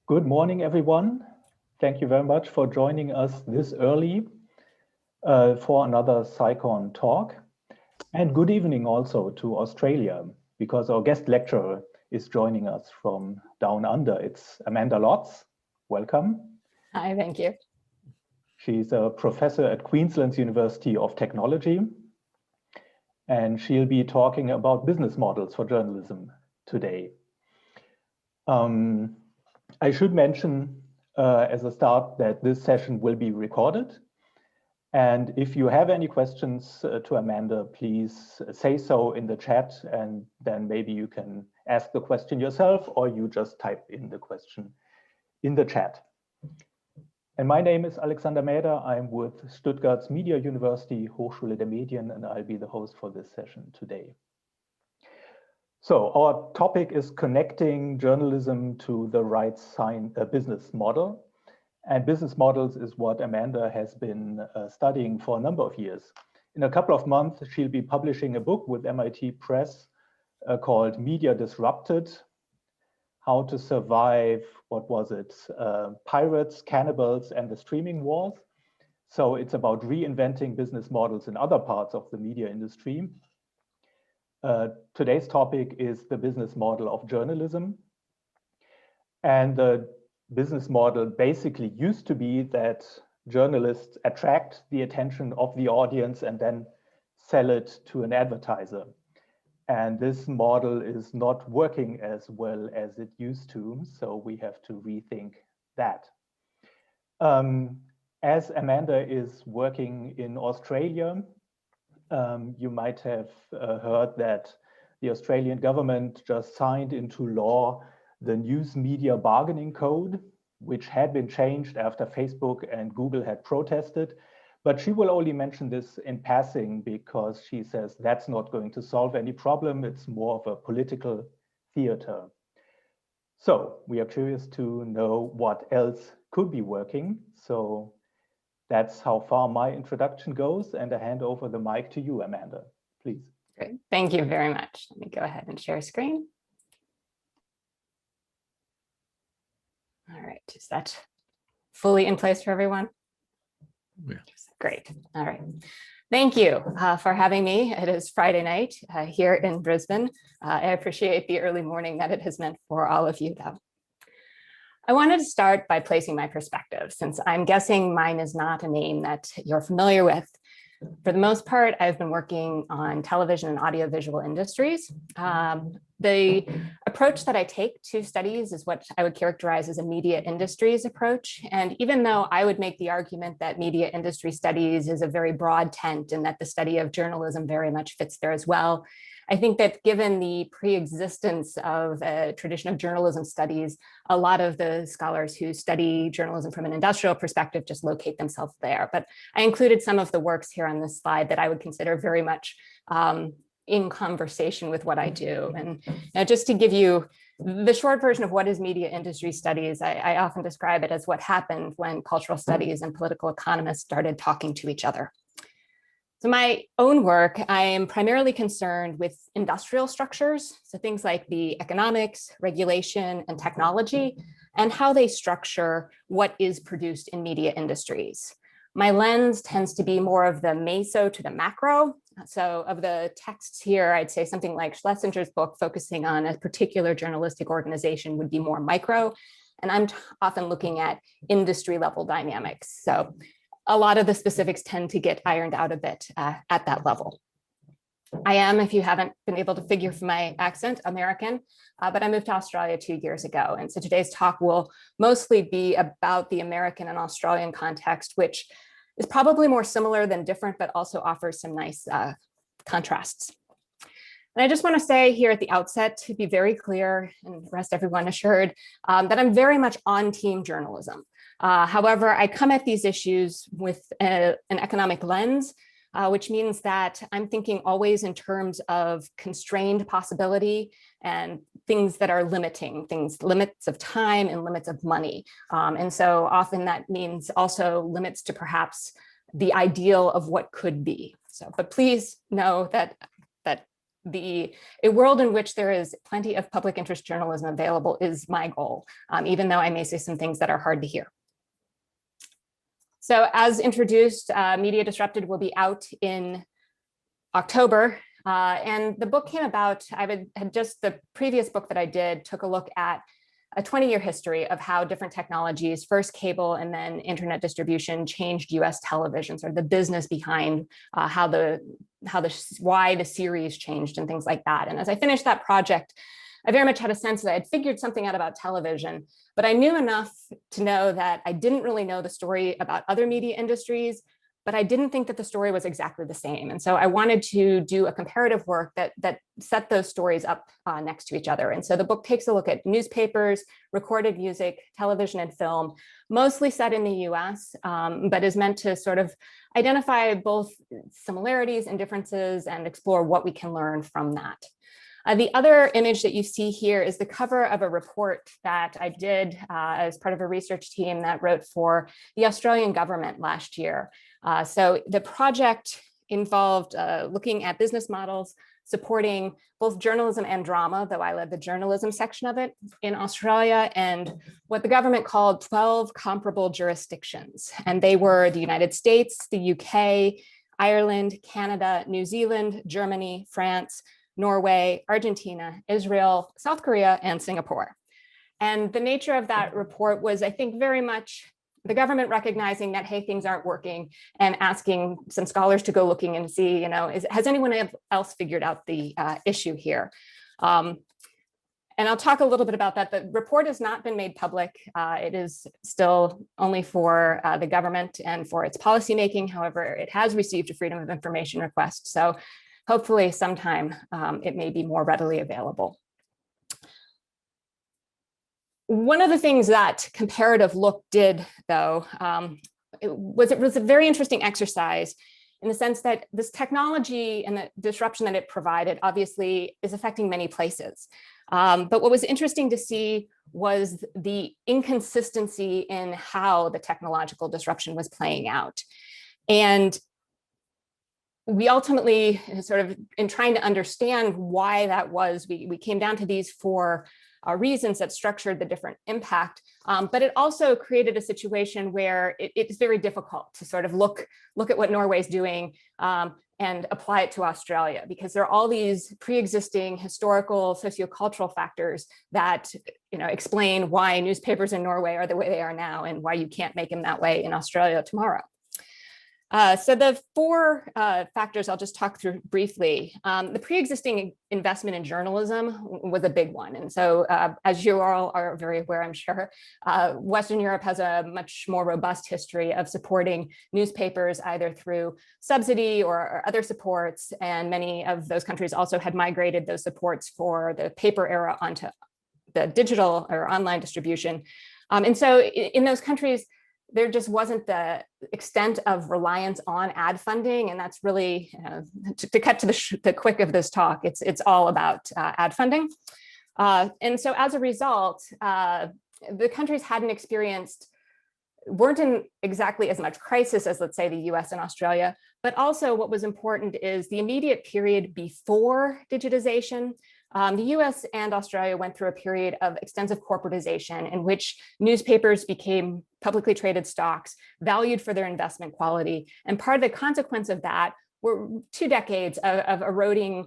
Good morning, everyone. Thank you very much for joining us this early for another SciCon talk. And good evening also to Australia, because our guest lecturer is joining us from down under. It's Amanda Lotz. Welcome. Hi, thank you. She's a professor at Queensland University of Technology, and she'll be talking about business models for journalism today. I should mention as a start that this session will be recorded. And if you have any questions to Amanda, please say so in the chat, and then maybe you can ask the question yourself, or you just type in the question in the chat. And my name is Alexander Mäder. I'm with Stuttgart's Media University, Hochschule der Medien, and I'll be the host for this session today. So our topic is connecting journalism to the right business model. And business models is what Amanda has been studying for a number of years. In a couple of months, she'll be publishing a book with MIT Press called Media Disrupted: How to Survive, what was it? Pirates, Cannibals, and the Streaming Wars. So it's about reinventing business models in other parts of the media industry. Today's topic is the business model of journalism. And the business model basically used to be that journalists attract the attention of the audience and then sell it to an advertiser. And this model is not working as well as it used to, so we have to rethink that. As Amanda is working in Australia, you might have heard that the Australian government just signed into law the News Media Bargaining Code, which had been changed after Facebook and Google had protested. But she will only mention this in passing because she says that's not going to solve any problem. It's more of a political theater. So we are curious to know what else could be working. So that's how far my introduction goes, and I hand over the mic to you, Amanda, please. Great, thank you very much. Let me go ahead and share screen. All right, is that fully in place for everyone? Yeah. Great, all right. Thank you for having me. It is Friday night here in Brisbane. I appreciate the early morning that it has meant for all of you though. I wanted to start by placing my perspective, since I'm guessing mine is not a name that you're familiar with. For the most part, I've been working on television and audiovisual industries. The approach that I take to studies is what I would characterize as a media industries approach. And even though I would make the argument that media industry studies is a very broad tent and that the study of journalism very much fits there as well, I think that given the pre-existence of a tradition of journalism studies, a lot of the scholars who study journalism from an industrial perspective just locate themselves there. But I included some of the works here on this slide that I would consider very much in conversation with what I do. And just to give you the short version of what is media industry studies, I often describe it as what happened when cultural studies and political economists started talking to each other. So my own work, I am primarily concerned with industrial structures, so things like the economics, regulation, and technology, and how they structure what is produced in media industries. My lens tends to be more of the meso to the macro. So of the texts here, I'd say something like Schlesinger's book focusing on a particular journalistic organization would be more micro, and I'm often looking at industry level dynamics. So a lot of the specifics tend to get ironed out a bit at that level. I am, if you haven't been able to figure from my accent, American, but I moved to Australia 2 years ago. And so today's talk will mostly be about the American and Australian context, which is probably more similar than different, but also offers some nice contrasts. And I just want to say here at the outset, to be very clear and rest everyone assured, that I'm very much on team journalism. However, I come at these issues with an economic lens, which means that I'm thinking always in terms of constrained possibility and things that are limiting, limits of time and limits of money. And so often that means also limits to perhaps the ideal of what could be. So, but please know that a world in which there is plenty of public interest journalism available is my goal, even though I may say some things that are hard to hear. So as introduced, Media Disrupted will be out in October. And the book came about, the previous book that I did took a look at a 20-year history of how different technologies, first cable and then internet distribution, changed US television, sort of the business behind why the series changed and things like that. And as I finished that project, I very much had a sense that I had figured something out about television, but I knew enough to know that I didn't really know the story about other media industries, but I didn't think that the story was exactly the same. And so I wanted to do a comparative work that set those stories up next to each other. And so the book takes a look at newspapers, recorded music, television, and film, mostly set in the US, but is meant to sort of identify both similarities and differences and explore what we can learn from that. The other image that you see here is the cover of a report that I did as part of a research team that wrote for the Australian government last year. So the project involved looking at business models supporting both journalism and drama, though I led the journalism section of it in Australia, and what the government called 12 comparable jurisdictions. And they were the United States, the UK, Ireland, Canada, New Zealand, Germany, France, Norway, Argentina, Israel, South Korea, and Singapore. And the nature of that report was, I think, very much the government recognizing that, hey, things aren't working, and asking some scholars to go looking and see, has anyone else figured out the issue here? And I'll talk a little bit about that. The report has not been made public. It is still only for the government and for its policymaking. However, it has received a Freedom of Information request. So hopefully sometime it may be more readily available. One of the things that comparative look did, though, it was a very interesting exercise in the sense that this technology and the disruption that it provided obviously is affecting many places. But what was interesting to see was the inconsistency in how the technological disruption was playing out. And we ultimately, sort of in trying to understand why that was, we came down to these four reasons that structured the different impact, but it also created a situation where it's very difficult to sort of look at what Norway's doing and apply it to Australia, because there are all these pre-existing historical sociocultural factors that explain why newspapers in Norway are the way they are now and why you can't make them that way in Australia tomorrow. So the four factors I'll just talk through briefly. The pre-existing investment in journalism was a big one. And so as you all are very aware, I'm sure, Western Europe has a much more robust history of supporting newspapers either through subsidy or other supports. And many of those countries also had migrated those supports for the paper era onto the digital or online distribution. And so in those countries, there just wasn't the extent of reliance on ad funding. And that's really, to cut to the quick of this talk, it's all about ad funding. And so as a result, the countries weren't in exactly as much crisis as, let's say, the US and Australia, but also what was important is the immediate period before digitization. The US and Australia went through a period of extensive corporatization in which newspapers became publicly traded stocks, valued for their investment quality. And part of the consequence of that were 2 decades of eroding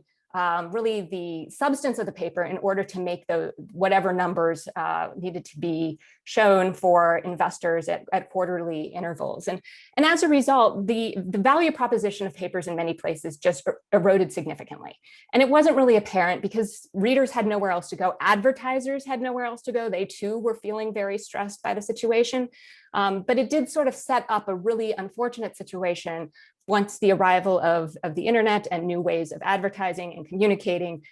really the substance of the paper in order to make whatever numbers needed to be shown for investors at quarterly intervals. And as a result, the value proposition of papers in many places just eroded significantly. And it wasn't really apparent because readers had nowhere else to go. Advertisers had nowhere else to go. They too were feeling very stressed by the situation. But it did sort of set up a really unfortunate situation once the arrival of the internet and new ways of advertising and communicating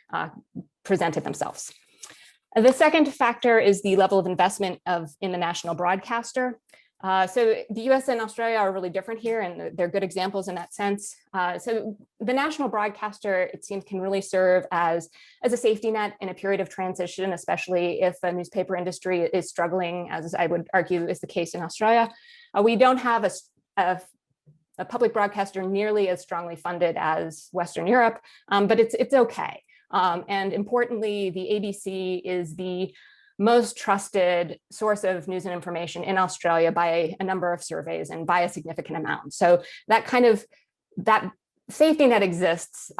presented themselves. The second factor is the level of investment in the national broadcaster. So the US and Australia are really different here, and they're good examples in that sense. So the national broadcaster, it seems, can really serve as a safety net in a period of transition, especially if a newspaper industry is struggling, as I would argue is the case in Australia. We don't have a public broadcaster nearly as strongly funded as Western Europe, but it's okay. And importantly, the ABC is the most trusted source of news and information in Australia by a number of surveys and by a significant amount. So that safety net exists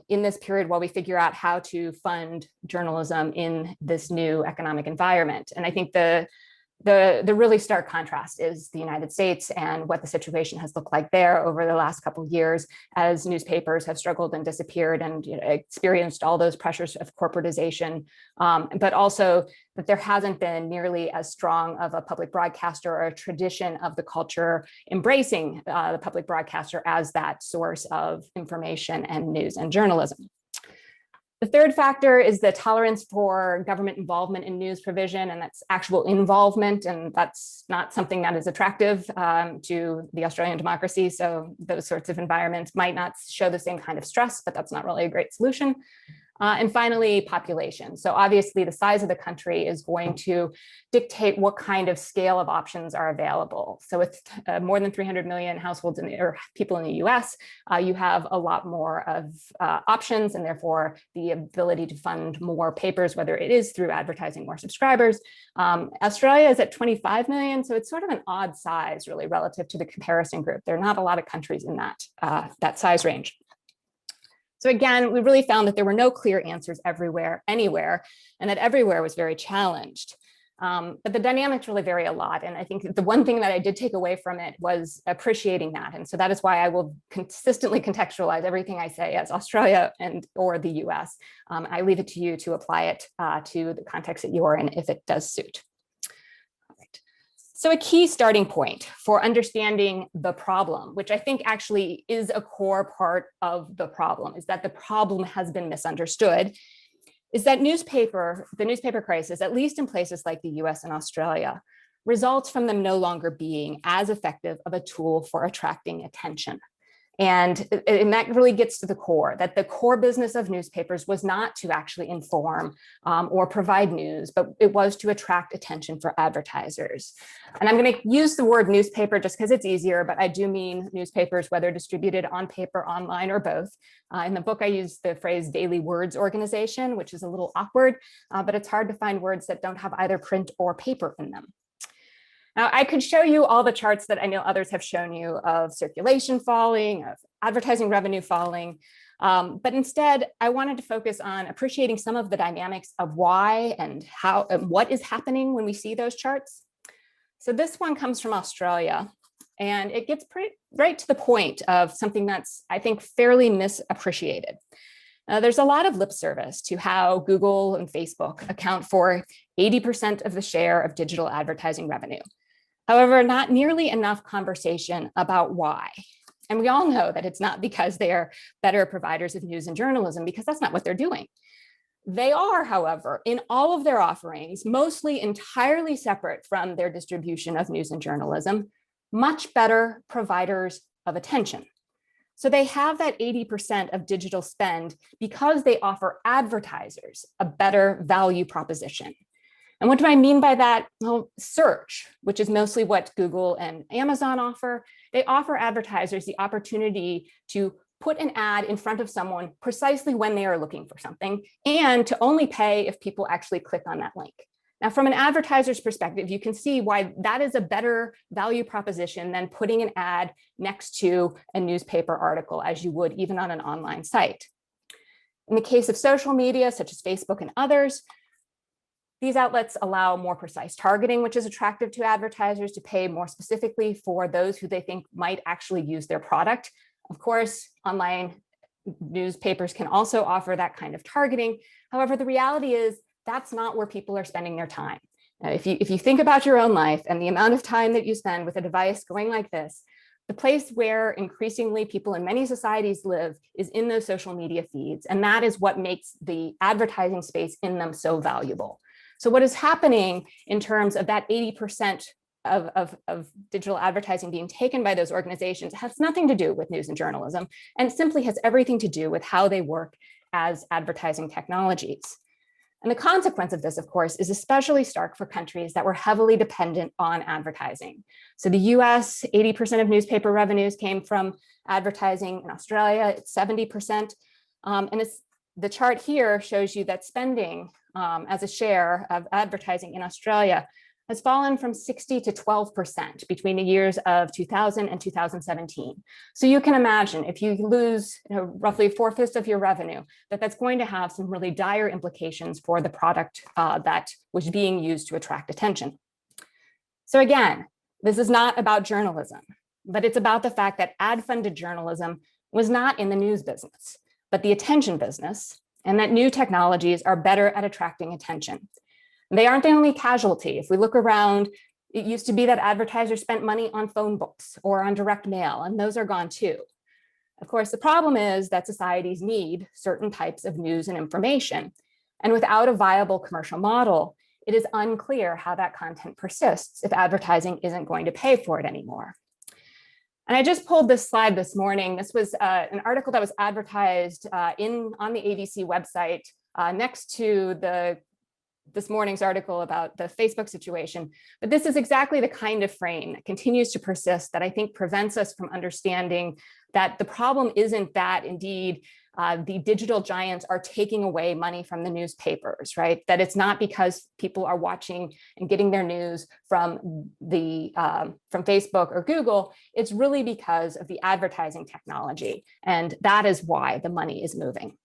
in this period while we figure out how to fund journalism in this new economic environment. And I think the really stark contrast is the United States and what the situation has looked like there over the last couple of years as newspapers have struggled and disappeared and experienced all those pressures of corporatization, but also that there hasn't been nearly as strong of a public broadcaster or a tradition of the culture embracing the public broadcaster as that source of information and news and journalism. The third factor is the tolerance for government involvement in news provision, and that's actual involvement, and that's not something that is attractive to the Australian democracy. So those sorts of environments might not show the same kind of stress, but that's not really a great solution. And finally, population. So obviously the size of the country is going to dictate what kind of scale of options are available. So with more than 300 million households or people in the US, you have a lot more of options, and therefore the ability to fund more papers, whether it is through advertising more subscribers. Australia is at 25 million, so it's sort of an odd size really relative to the comparison group. There are not a lot of countries in that size range. So again, we really found that there were no clear answers everywhere, anywhere, and that everywhere was very challenged. But the dynamics really vary a lot. And I think the one thing that I did take away from it was appreciating that. And so that is why I will consistently contextualize everything I say as Australia or the US. I leave it to you to apply it to the context that you're in if it does suit. So a key starting point for understanding the problem, which I think actually is a core part of the problem, is that the problem has been misunderstood, is that the newspaper crisis, at least in places like the US and Australia, results from them no longer being as effective of a tool for attracting attention. And that really gets to the core, that the core business of newspapers was not to actually inform or provide news, but it was to attract attention for advertisers. And I'm going to use the word newspaper just because it's easier, but I do mean newspapers, whether distributed on paper, online, or both. In the book, I use the phrase daily words organization, which is a little awkward, but it's hard to find words that don't have either print or paper in them. Now, I could show you all the charts that I know others have shown you of circulation falling, of advertising revenue falling, but instead I wanted to focus on appreciating some of the dynamics of why and how and what is happening when we see those charts. So this one comes from Australia, and it gets right to the point of something that's, I think, fairly misappreciated. There's a lot of lip service to how Google and Facebook account for 80% of the share of digital advertising revenue. However, not nearly enough conversation about why. And we all know that it's not because they are better providers of news and journalism, because that's not what they're doing. They are, however, in all of their offerings, mostly entirely separate from their distribution of news and journalism, much better providers of attention. So they have that 80% of digital spend because they offer advertisers a better value proposition. And what do I mean by that? Well, search, which is mostly what Google and Amazon offer. They offer advertisers the opportunity to put an ad in front of someone precisely when they are looking for something, and to only pay if people actually click on that link. Now, from an advertiser's perspective, you can see why that is a better value proposition than putting an ad next to a newspaper article, as you would even on an online site. In the case of social media, such as Facebook and others, these outlets allow more precise targeting, which is attractive to advertisers to pay more specifically for those who they think might actually use their product. Of course, online newspapers can also offer that kind of targeting. However, the reality is that's not where people are spending their time. If you think about your own life and the amount of time that you spend with a device going like this, the place where increasingly people in many societies live is in those social media feeds. And that is what makes the advertising space in them so valuable. So what is happening in terms of that 80% of digital advertising being taken by those organizations has nothing to do with news and journalism, and simply has everything to do with how they work as advertising technologies. And the consequence of this, of course, is especially stark for countries that were heavily dependent on advertising. So the US, 80% of newspaper revenues came from advertising. In Australia, it's 70%. And it's the chart here shows you that spending as a share of advertising in Australia has fallen from 60 to 12% between the years of 2000 and 2017. So you can imagine if you lose roughly 4/5 of your revenue, that's going to have some really dire implications for the product that was being used to attract attention. So again, this is not about journalism, but it's about the fact that ad-funded journalism was not in the news business, but the attention business, and that new technologies are better at attracting attention. They aren't the only casualty. If we look around, it used to be that advertisers spent money on phone books or on direct mail, and those are gone too. Of course, the problem is that societies need certain types of news and information. And without a viable commercial model, it is unclear how that content persists if advertising isn't going to pay for it anymore. And I just pulled this slide this morning. This was an article that was advertised on the ABC website next to this morning's article about the Facebook situation. But this is exactly the kind of frame that continues to persist that I think prevents us from understanding that the problem isn't that indeed the digital giants are taking away money from the newspapers, right? That it's not because people are watching and getting their news from Facebook or Google. It's really because of the advertising technology. And that is why the money is moving.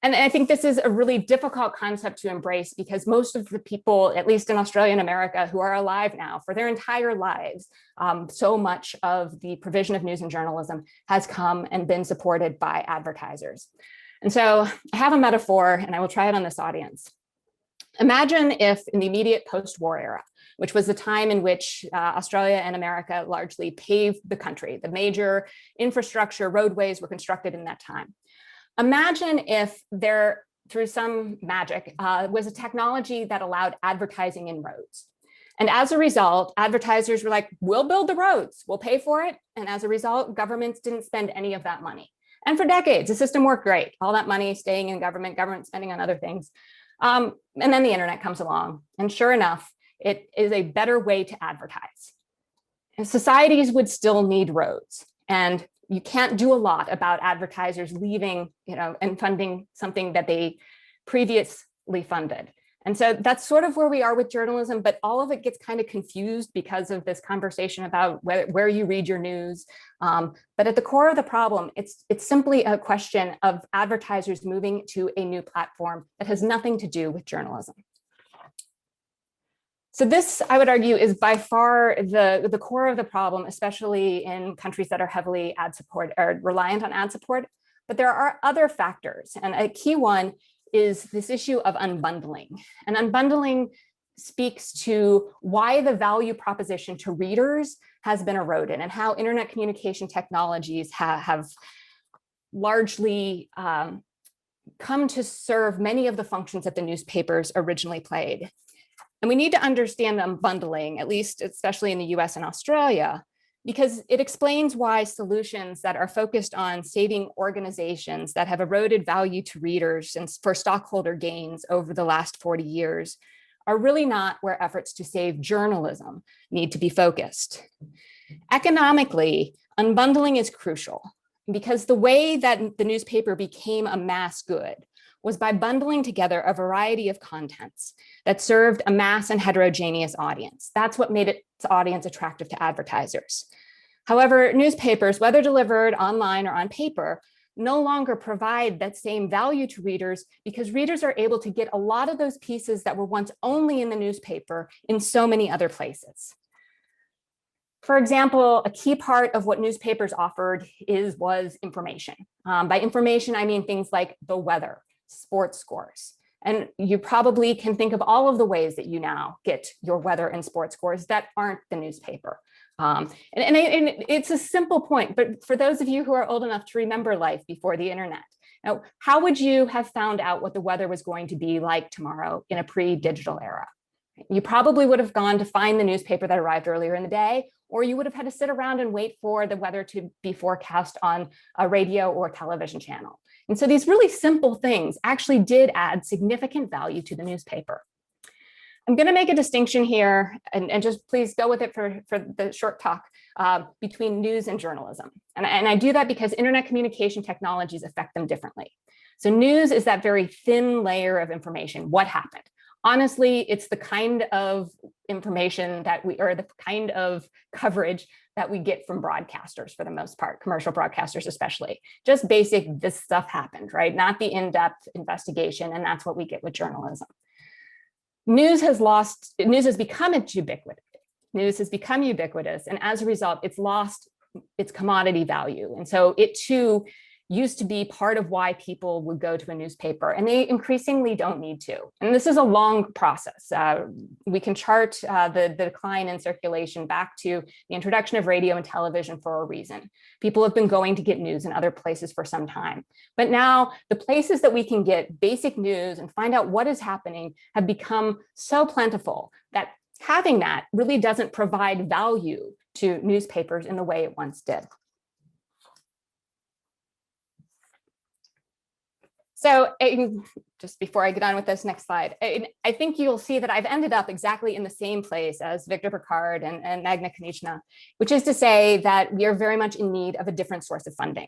And I think this is a really difficult concept to embrace because most of the people, at least in Australia and America, who are alive now for their entire lives, so much of the provision of news and journalism has come and been supported by advertisers. And so I have a metaphor, and I will try it on this audience. Imagine if in the immediate post-war era, which was the time in which Australia and America largely paved the country, the major infrastructure, roadways were constructed in that time. Imagine if there, through some magic, was a technology that allowed advertising in roads. And as a result, advertisers were like, we'll build the roads, we'll pay for it. And as a result, governments didn't spend any of that money. And for decades, the system worked great. All that money staying in government spending on other things. And then the internet comes along. And sure enough, it is a better way to advertise. And societies would still need roads. And you can't do a lot about advertisers leaving, and funding something that they previously funded. And so that's sort of where we are with journalism, but all of it gets kind of confused because of this conversation about where you read your news. But at the core of the problem, it's simply a question of advertisers moving to a new platform that has nothing to do with journalism. So this, I would argue, is by far the core of the problem, especially in countries that are heavily ad support or reliant on ad support. But there are other factors, and a key one is this issue of unbundling. And unbundling speaks to why the value proposition to readers has been eroded and how internet communication technologies have largely come to serve many of the functions that the newspapers originally played. And we need to understand unbundling, at least especially in the US and Australia, because it explains why solutions that are focused on saving organizations that have eroded value to readers and for stockholder gains over the last 40 years are really not where efforts to save journalism need to be focused. Economically, unbundling is crucial because the way that the newspaper became a mass good was by bundling together a variety of contents that served a mass and heterogeneous audience. That's what made its audience attractive to advertisers. However, newspapers, whether delivered online or on paper, no longer provide that same value to readers because readers are able to get a lot of those pieces that were once only in the newspaper in so many other places. For example, a key part of what newspapers offered was information. By information, I mean things like the weather, sports scores. And you probably can think of all of the ways that you now get your weather and sports scores that aren't the newspaper. And it's a simple point, but for those of you who are old enough to remember life before the internet, now, how would you have found out what the weather was going to be like tomorrow in a pre-digital era? You probably would have gone to find the newspaper that arrived earlier in the day, or you would have had to sit around and wait for the weather to be forecast on a radio or television channel. And so these really simple things actually did add significant value to the newspaper. I'm going to make a distinction here, and just please go with it for the short talk, between news and journalism. And I do that because internet communication technologies affect them differently. So news is that very thin layer of information. What happened? Honestly, it's the kind of information or the kind of coverage that we get from broadcasters for the most part, commercial broadcasters especially. Just basic, this stuff happened, right? Not the in-depth investigation, and that's what we get with journalism. News has become ubiquitous. News has become ubiquitous, and as a result, it's lost its commodity value. And so it too used to be part of why people would go to a newspaper, and they increasingly don't need to. And this is a long process. We can chart the decline in circulation back to the introduction of radio and television for a reason. People have been going to get news in other places for some time. But now the places that we can get basic news and find out what is happening have become so plentiful that having that really doesn't provide value to newspapers in the way it once did. So just before I get on with this next slide, I think you'll see that I've ended up exactly in the same place as Victor Picard and Magna Konieczna, which is to say that we are very much in need of a different source of funding.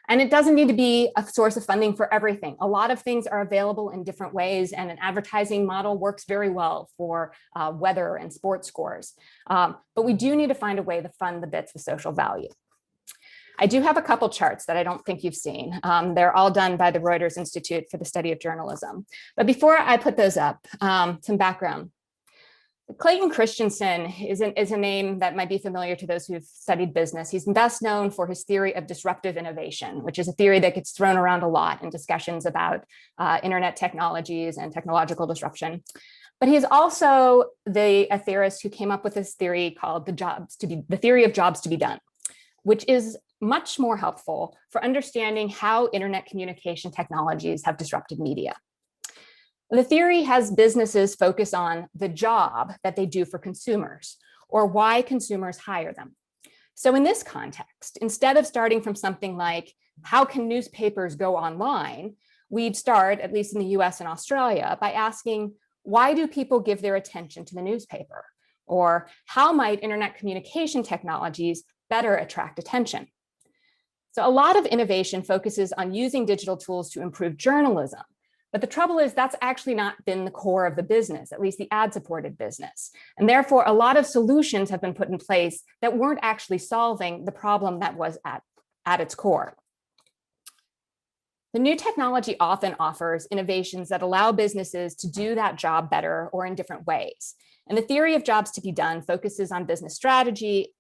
And it doesn't need to be a source of funding for everything. A lot of things are available in different ways, and an advertising model works very well for weather and sports scores. But we do need to find a way to fund the bits with social value. I do have a couple charts that I don't think you've seen. They're all done by the Reuters Institute for the Study of Journalism. But before I put those up, some background. Clayton Christensen is a name that might be familiar to those who've studied business. He's best known for his theory of disruptive innovation, which is a theory that gets thrown around a lot in discussions about internet technologies and technological disruption. But he's also a theorist who came up with this theory called the theory of jobs to be done, which is much more helpful for understanding how internet communication technologies have disrupted media. The theory has businesses focus on the job that they do for consumers, or why consumers hire them. So in this context, instead of starting from something like, how can newspapers go online, we'd start, at least in the US and Australia, by asking, why do people give their attention to the newspaper? Or how might internet communication technologies better attract attention? So a lot of innovation focuses on using digital tools to improve journalism. But the trouble is that's actually not been the core of the business, at least the ad-supported business. And therefore, a lot of solutions have been put in place that weren't actually solving the problem that was at its core. The new technology often offers innovations that allow businesses to do that job better or in different ways. And the theory of jobs to be done focuses on business strategy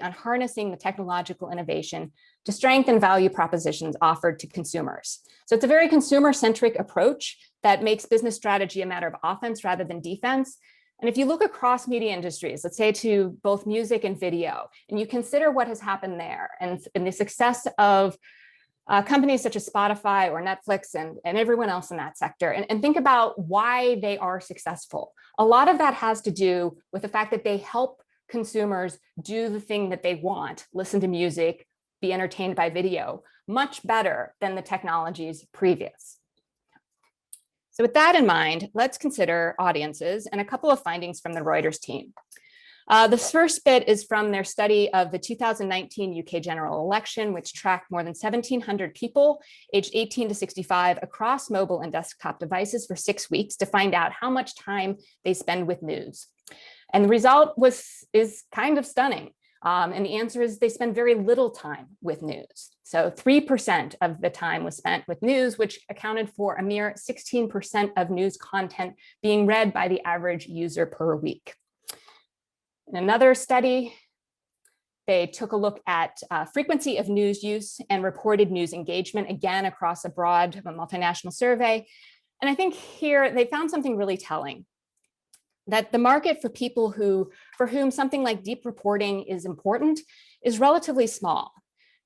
on harnessing the technological innovation to strengthen value propositions offered to consumers. So it's a very consumer-centric approach that makes business strategy a matter of offense rather than defense. And if you look across media industries, let's say to both music and video, and you consider what has happened there and the success of companies such as Spotify or Netflix and everyone else in that sector, and think about why they are successful. A lot of that has to do with the fact that they help consumers do the thing that they want, listen to music, be entertained by video, much better than the technologies previous. So with that in mind, let's consider audiences and a couple of findings from the Reuters team. The first bit is from their study of the 2019 UK general election, which tracked more than 1,700 people aged 18 to 65 across mobile and desktop devices for 6 weeks to find out how much time they spend with news. And the result is kind of stunning. And the answer is they spend very little time with news. So 3% of the time was spent with news, which accounted for a mere 16% of news content being read by the average user per week. In another study, they took a look at frequency of news use and reported news engagement, again, across a broad multinational survey. And I think here they found something really telling, that the market for people for whom something like deep reporting is important is relatively small.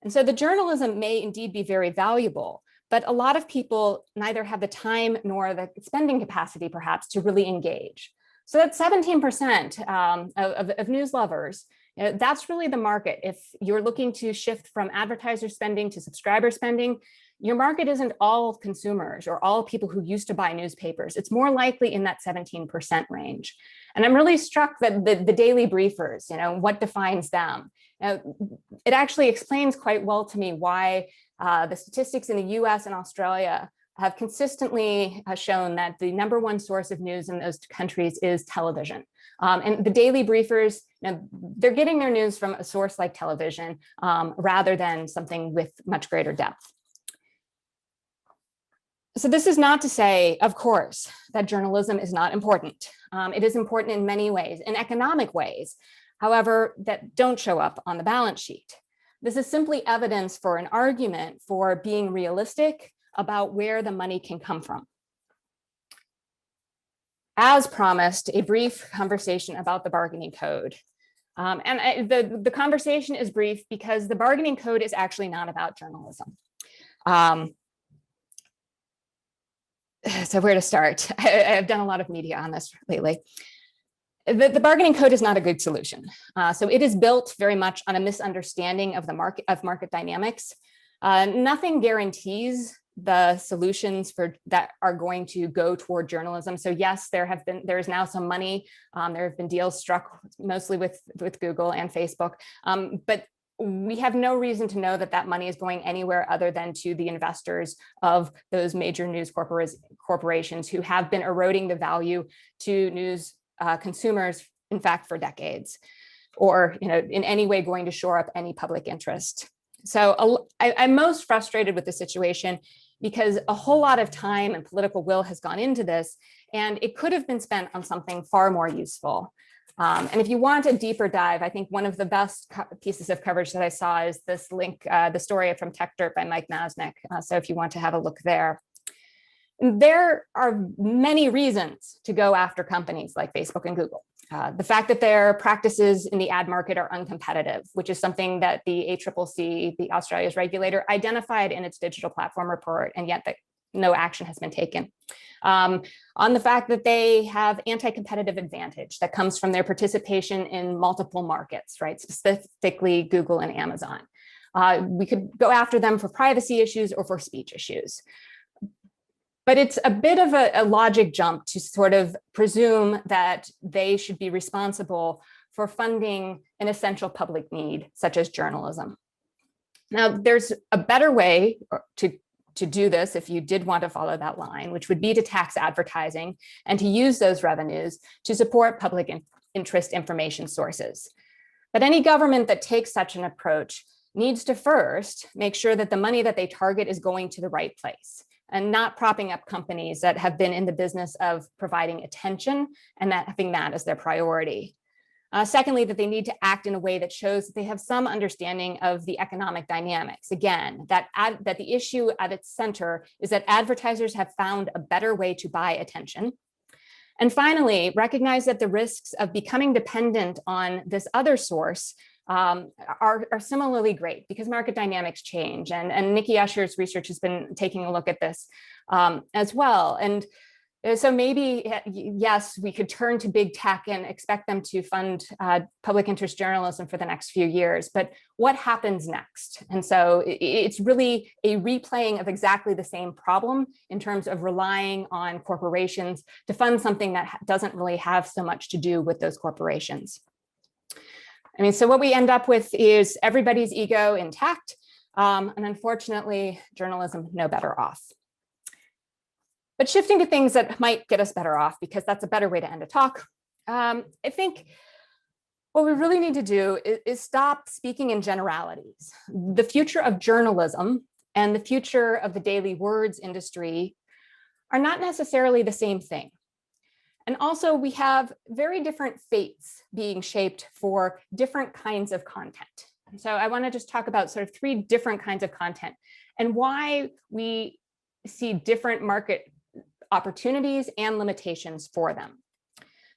And so the journalism may indeed be very valuable, but a lot of people neither have the time nor the spending capacity, perhaps, to really engage. So that's 17% of news lovers. You know, that's really the market. If you're looking to shift from advertiser spending to subscriber spending, your market isn't all consumers or all people who used to buy newspapers. It's more likely in that 17% range. And I'm really struck that the daily briefers, what defines them? It actually explains quite well to me why The statistics in the US and Australia have consistently shown that the #1 source of news in those countries is television. And the daily briefers, they're getting their news from a source like television rather than something with much greater depth. So this is not to say, of course, that journalism is not important. It is important in many ways, in economic ways, however, that don't show up on the balance sheet. This is simply evidence for an argument for being realistic about where the money can come from. As promised, a brief conversation about the bargaining code. The conversation is brief because the bargaining code is actually not about journalism. So where to start? I've done a lot of media on this lately. The bargaining code is not a good solution. So it is built very much on a misunderstanding of the market dynamics. Nothing guarantees the solutions that are going to go toward journalism. So yes, there is now some money. There have been deals struck mostly with Google and Facebook, but we have no reason to know that that money is going anywhere other than to the investors of those major news corporations who have been eroding the value to news consumers, in fact, for decades, or in any way going to shore up any public interest. So I'm most frustrated with the situation because a whole lot of time and political will has gone into this, and it could have been spent on something far more useful. And if you want a deeper dive, I think one of the best pieces of coverage that I saw is this link, the story from Tech Dirt by Mike Masnick. So if you want to have a look there. There are many reasons to go after companies like Facebook and Google. The fact that their practices in the ad market are uncompetitive, which is something that the ACCC, the Australia's regulator, identified in its digital platform report, and yet that no action has been taken. On the fact that they have anti-competitive advantage that comes from their participation in multiple markets, right? Specifically Google and Amazon. We could go after them for privacy issues or for speech issues. But it's a bit of a logic jump to sort of presume that they should be responsible for funding an essential public need, such as journalism. Now, there's a better way to do this if you did want to follow that line, which would be to tax advertising and to use those revenues to support public interest information sources. But any government that takes such an approach needs to first make sure that the money that they target is going to the right place, and not propping up companies that have been in the business of providing attention and having that as their priority. Secondly, that they need to act in a way that shows that they have some understanding of the economic dynamics. Again, that the issue at its center is that advertisers have found a better way to buy attention. And finally, recognize that the risks of becoming dependent on this other source are similarly great because market dynamics change. And Nikki Usher's research has been taking a look at this as well. And so maybe, yes, we could turn to big tech and expect them to fund public interest journalism for the next few years, but what happens next? And so it's really a replaying of exactly the same problem in terms of relying on corporations to fund something that doesn't really have so much to do with those corporations. I mean, so what we end up with is everybody's ego intact, and unfortunately, journalism no better off. But shifting to things that might get us better off, because that's a better way to end a talk, I think what we really need to do is stop speaking in generalities. The future of journalism and the future of the daily words industry are not necessarily the same thing. And also, we have very different fates being shaped for different kinds of content. And so I want to just talk about sort of 3 different kinds of content and why we see different market opportunities and limitations for them.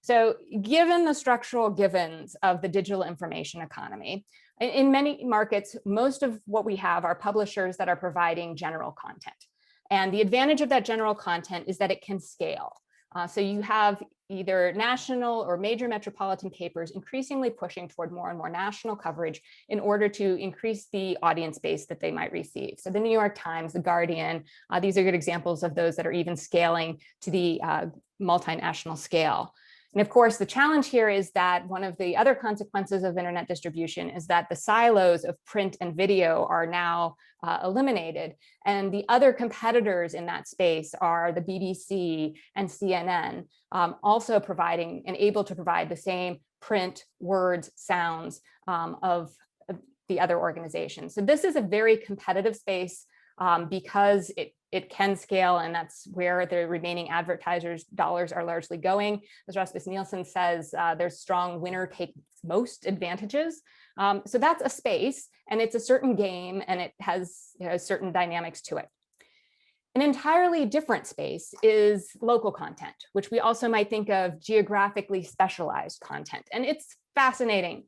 So given the structural givens of the digital information economy, in many markets, most of what we have are publishers that are providing general content. And the advantage of that general content is that it can scale. So you have either national or major metropolitan papers increasingly pushing toward more and more national coverage in order to increase the audience base that they might receive. So the New York Times, the Guardian, these are good examples of those that are even scaling to the multinational scale. And of course, the challenge here is that one of the other consequences of internet distribution is that the silos of print and video are now eliminated. And the other competitors in that space are the BBC and CNN, also providing and able to provide the same print, words, sounds of the other organizations. So this is a very competitive space because it can scale, and that's where the remaining advertisers' dollars are largely going. As Rasmus Nielsen says, there's strong winner takes most advantages. So that's a space, and it's a certain game, and it has certain dynamics to it. An entirely different space is local content, which we also might think of geographically specialized content. And it's fascinating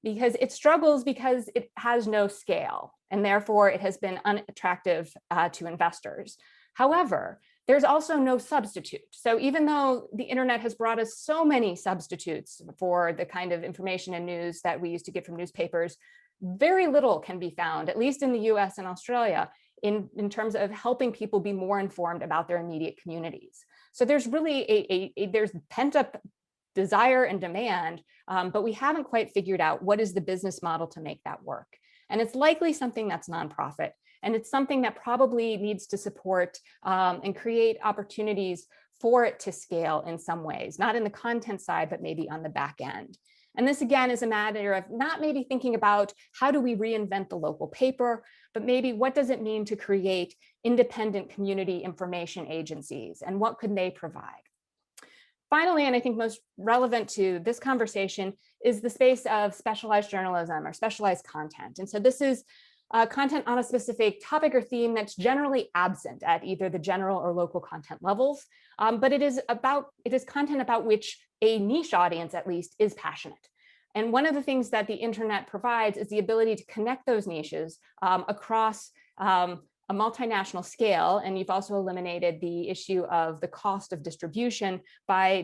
because it struggles because it has no scale, and therefore it has been unattractive to investors. However, there's also no substitute. So even though the internet has brought us so many substitutes for the kind of information and news that we used to get from newspapers, very little can be found, at least in the US and Australia, in terms of helping people be more informed about their immediate communities. So there's really there's pent-up desire and demand, but we haven't quite figured out what is the business model to make that work. And it's likely something that's nonprofit, and it's something that probably needs to support and create opportunities for it to scale in some ways, not in the content side, but maybe on the back end. And this, again, is a matter of not maybe thinking about how do we reinvent the local paper, but maybe what does it mean to create independent community information agencies, and what could they provide? Finally, and I think most relevant to this conversation, is the space of specialized journalism or specialized content. And so this is content on a specific topic or theme that's generally absent at either the general or local content levels, but it is content about which a niche audience, at least, is passionate. And one of the things that the internet provides is the ability to connect those niches across a multinational scale. And you've also eliminated the issue of the cost of distribution by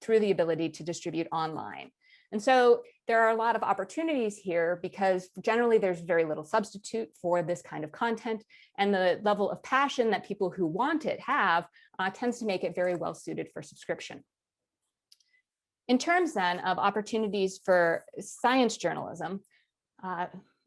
through the ability to distribute online. And so there are a lot of opportunities here because generally there's very little substitute for this kind of content, and the level of passion that people who want it have tends to make it very well suited for subscription. In terms then of opportunities for science journalism,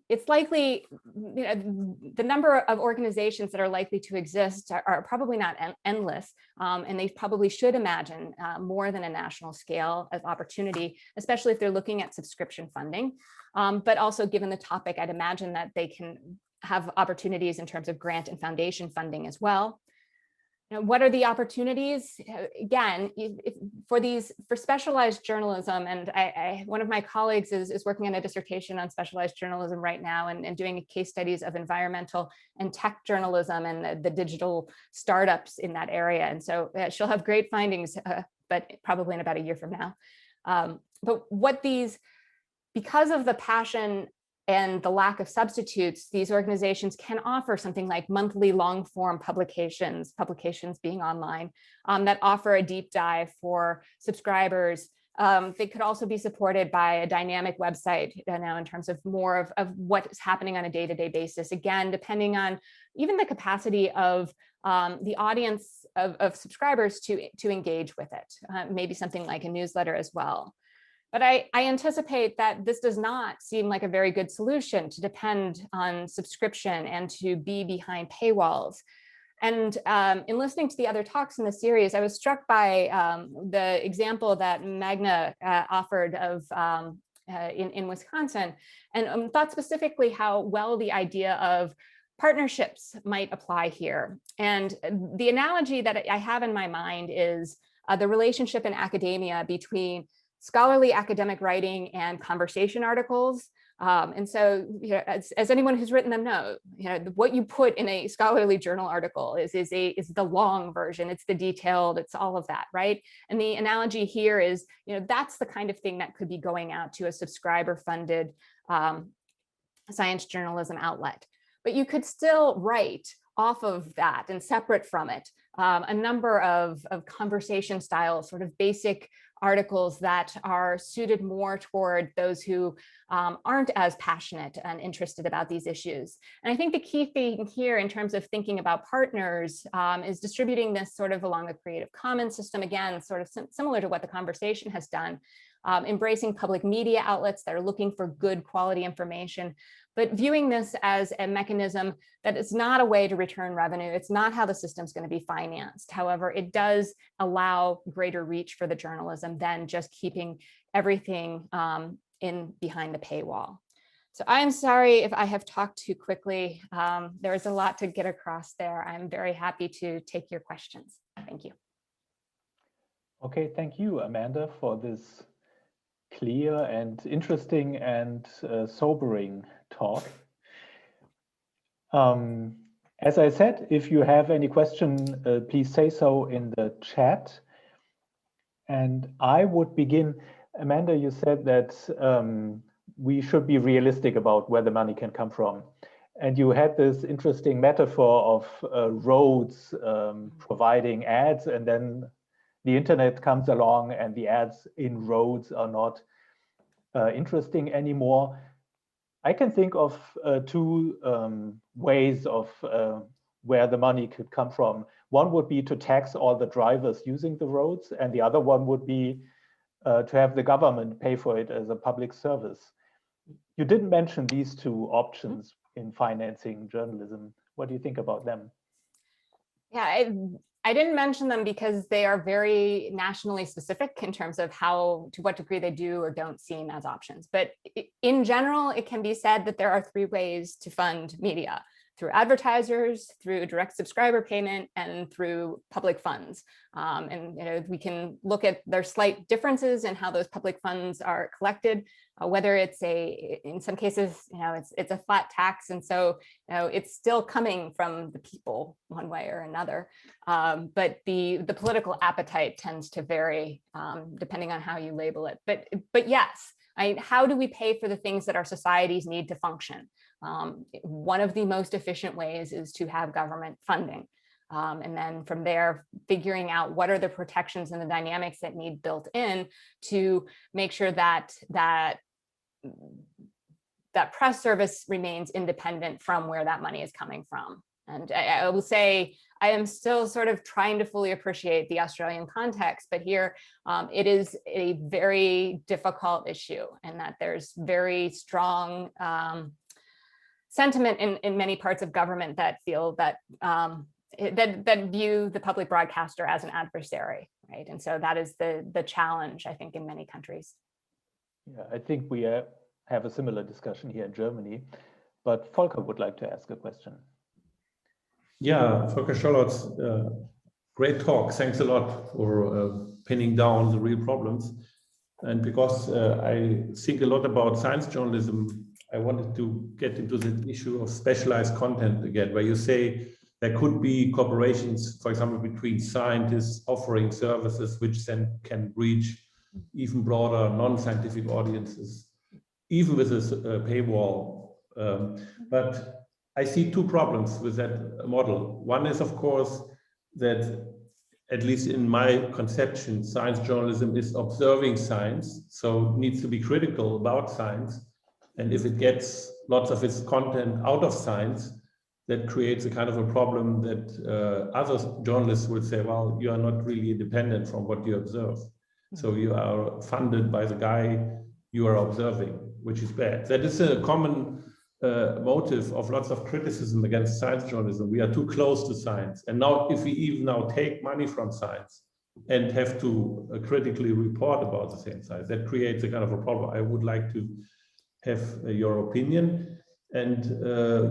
it's likely, the number of organizations that are likely to exist are probably not endless, and they probably should imagine more than a national scale as opportunity, especially if they're looking at subscription funding. But also, given the topic, I'd imagine that they can have opportunities in terms of grant and foundation funding as well. Now, what are the opportunities? Again, for specialized journalism, and one of my colleagues is working on a dissertation on specialized journalism right now, and doing case studies of environmental and tech journalism and the digital startups in that area. And so she'll have great findings, but probably in about a year from now. But because of the passion and the lack of substitutes, these organizations can offer something like monthly long form publications being online, that offer a deep dive for subscribers. They could also be supported by a dynamic website now in terms of more of what is happening on a day-to-day basis, again, depending on even the capacity of the audience of subscribers to engage with it, maybe something like a newsletter as well. But I anticipate that this does not seem like a very good solution to depend on subscription and to be behind paywalls. And in listening to the other talks in the series, I was struck by the example that Magna offered of in Wisconsin, and thought specifically how well the idea of partnerships might apply here. And the analogy that I have in my mind is the relationship in academia between scholarly academic writing and conversation articles. And so, as anyone who's written them know, what you put in a scholarly journal article is the long version. It's the detailed. It's all of that, right? And the analogy here is, that's the kind of thing that could be going out to a subscriber-funded science journalism outlet. But you could still write off of that and separate from it a number of conversation style, sort of basic articles that are suited more toward those who aren't as passionate and interested about these issues. And I think the key thing here in terms of thinking about partners is distributing this sort of along the Creative Commons system, again, sort of similar to what the conversation has done, embracing public media outlets that are looking for good quality information, but viewing this as a mechanism that is not a way to return revenue. It's not how the system's going to be financed. However, it does allow greater reach for the journalism than just keeping everything in behind the paywall. So I'm sorry if I have talked too quickly. There is a lot to get across there. I'm very happy to take your questions. Thank you. Okay, thank you, Amanda, for this clear and interesting and sobering talk. As I said, if you have any question, please say so in the chat. And I would begin. Amanda, you said that we should be realistic about where the money can come from. And you had this interesting metaphor of roads providing ads, and then the internet comes along and the ads in roads are not interesting anymore. I can think of two ways of where the money could come from. One would be to tax all the drivers using the roads, and the other one would be to have the government pay for it as a public service. You didn't mention these two options in financing journalism. What do you think about them? Yeah, I didn't mention them because they are very nationally specific in terms of how, to what degree they do or don't seem as options. But in general, it can be said that there are three ways to fund media: through advertisers, through direct subscriber payment, and through public funds. And we can look at their slight differences in how those public funds are collected, whether it's in some cases, it's a flat tax, and so it's still coming from the people one way or another. But the political appetite tends to vary depending on how you label it. But yes, how do we pay for the things that our societies need to function? One of the most efficient ways is to have government funding. And then from there, figuring out what are the protections and the dynamics that need built in to make sure that press service remains independent from where that money is coming from. And I will say, I am still sort of trying to fully appreciate the Australian context, but here it is a very difficult issue, and that there's very strong sentiment in many parts of government that feel that that view the public broadcaster as an adversary, right? And so that is the challenge, I think, in many countries. Yeah, I think we have a similar discussion here in Germany, but Volker would like to ask a question. Yeah, Volker Scholotz, great talk. Thanks a lot for pinning down the real problems. And because I think a lot about science journalism, I wanted to get into the issue of specialized content again, where you say there could be cooperations, for example, between scientists offering services which then can reach even broader non-scientific audiences, even with this paywall. But I see two problems with that model. One is, of course, that at least in my conception, science journalism is observing science, so it needs to be critical about science. And if it gets lots of its content out of science, that creates a kind of a problem that other journalists would say, well, you are not really independent from what you observe. So you are funded by the guy you are observing, which is bad. That is a common motive of lots of criticism against science journalism. We are too close to science. And now if we even now take money from science and have to critically report about the same science, that creates a kind of a problem. I would like to have your opinion. And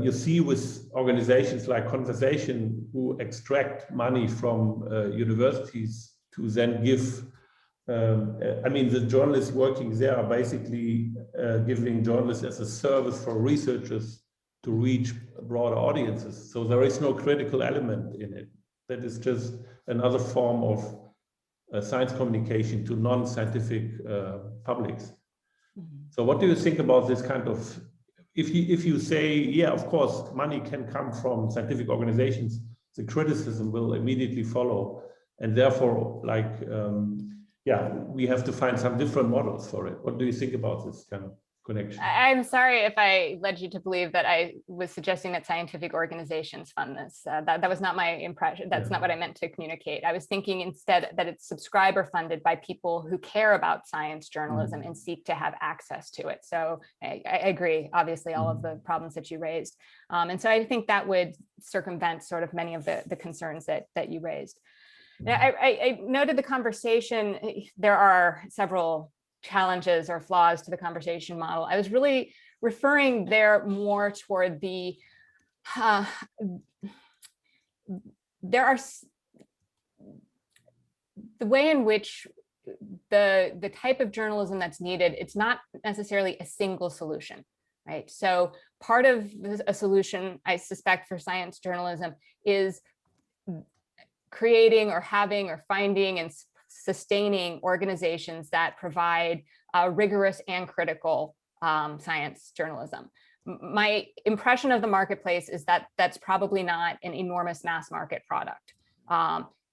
you see with organizations like Conversation who extract money from universities to then give, I mean, the journalists working there are basically giving journalists as a service for researchers to reach broader audiences. So there is no critical element in it. That is just another form of science communication to non-scientific publics. So what do you think about this kind of, if you say, yeah, of course, money can come from scientific organizations, the criticism will immediately follow. And therefore, like yeah, we have to find some different models for it. What do you think about this kind of connection? I'm sorry if I led you to believe that I was suggesting that scientific organizations fund this. That was not my impression. That's not what I meant to communicate. I was thinking instead that it's subscriber funded by people who care about science journalism and seek to have access to it. So I agree, obviously, all of the problems that you raised. And so I think that would circumvent sort of many of the concerns that you raised. Now, I noted the conversation. There are several challenges or flaws to the conversation model. I was really referring there more toward the way in which the type of journalism that's needed, it's not necessarily a single solution, right? So part of a solution, I suspect, for science journalism is creating or having or finding and sustaining organizations that provide rigorous and critical science journalism. My impression of the marketplace is that that's probably not an enormous mass market product.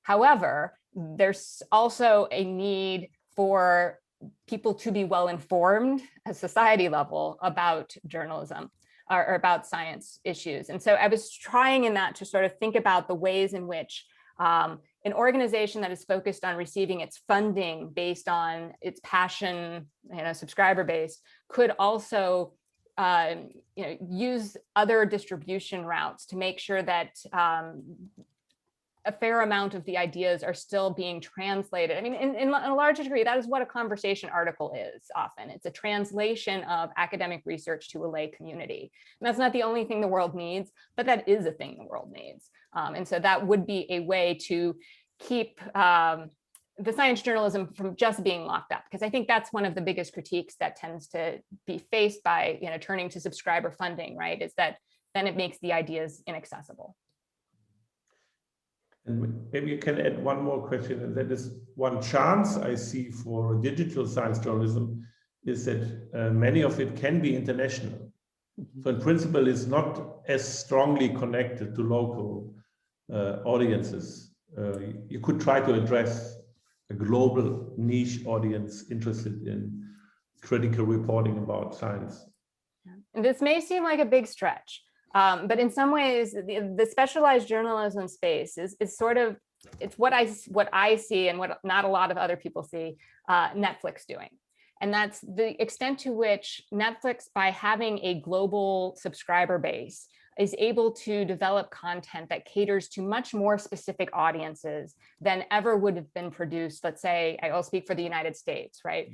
However, there's also a need for people to be well informed at society level about journalism or about science issues. And so I was trying in that to sort of think about the ways in which an organization that is focused on receiving its funding based on its passion, subscriber base, could also use other distribution routes to make sure that a fair amount of the ideas are still being translated. I mean, in a large degree, that is what a conversation article is often. It's a translation of academic research to a lay community. And that's not the only thing the world needs, but that is a thing the world needs. And so that would be a way to keep the science journalism from just being locked up, because I think that's one of the biggest critiques that tends to be faced by turning to subscriber funding, right? Is that then it makes the ideas inaccessible. And maybe you can add one more question, and that is one chance I see for digital science journalism is that many of it can be international. So in principle, it's not as strongly connected to local audiences. You could try to address a global niche audience interested in critical reporting about science. This may seem like a big stretch. But in some ways, the specialized journalism space is sort of, it's what I see and what not a lot of other people see Netflix doing. And that's the extent to which Netflix, by having a global subscriber base, is able to develop content that caters to much more specific audiences than ever would have been produced. Let's say, I'll speak for the United States, right?